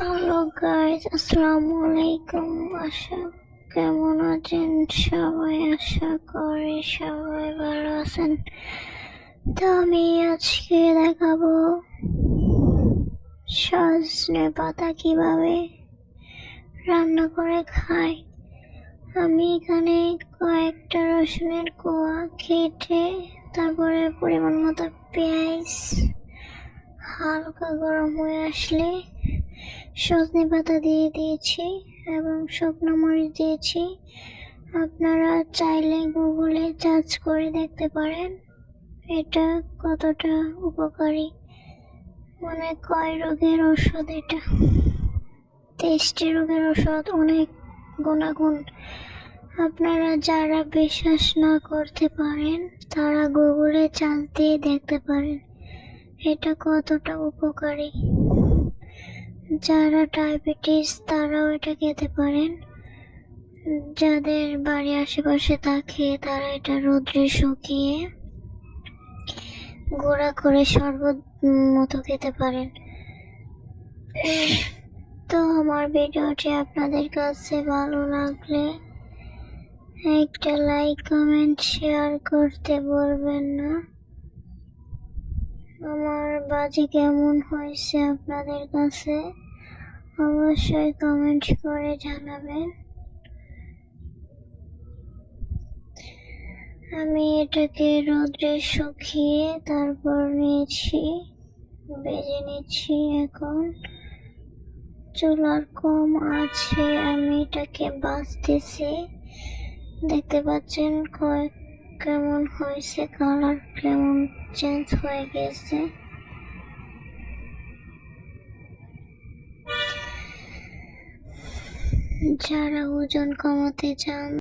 Hello guys, আসসালামু আলাইকুম। কেমন আছেন সবাই? আশা করি সবাই ভালো আছেন। তো আমি আজকে দেখাবো সজনে পাতা কিভাবে রান্না করে খাই। আমি এখানে কয়েকটা রসুনের কোয়া কেটে তারপরে পরিমাণ মতো পেঁয়াজ হালকা গরম হয়ে আসলে সজনে পাতা দিয়ে দিয়েছি এবং শুকনো মরিচ দিয়েছি। আপনারা চাইলে গুগলে সার্চ করে দেখতে পারেন এটা কতটা উপকারী, মানে কয় রোগের ওষুধ এটা। 23টি রোগের ওষুধ, অনেক গুণাগুণ। আপনারা যারা বিশ্বাস না করতে পারেন তারা গুগলে সার্চ দিয়ে দেখতে পারেন এটা কতটা উপকারী। যারা ডায়াবেটিস তারাও এটা খেতে পারেন। যাদের বাড়ির আশেপাশে থাকে তারা এটা রোদ্রে শুকিয়ে গুঁড়া করে শরবত মতো খেতে পারেন। তো আমার ভিডিওটি আপনাদের কাছে ভালো লাগলে একটা লাইক কমেন্ট শেয়ার করতে বলবেন না। আমার বাজি কেমন হয়েছে আপনাদের কাছে অবশ্যই কমেন্ট করে জানাবেন। আমি এটাকে রোদ্রে শুকিয়ে তারপর ভেজে নিচ্ছি। এখন চুলার কম আছে, আমি এটাকে ভাজতেছি। দেখতে পাচ্ছেন কেমন হয়েছে, কালার কেমন চেঞ্জ হয়ে গেছে। যারা ওজন কমাতে চান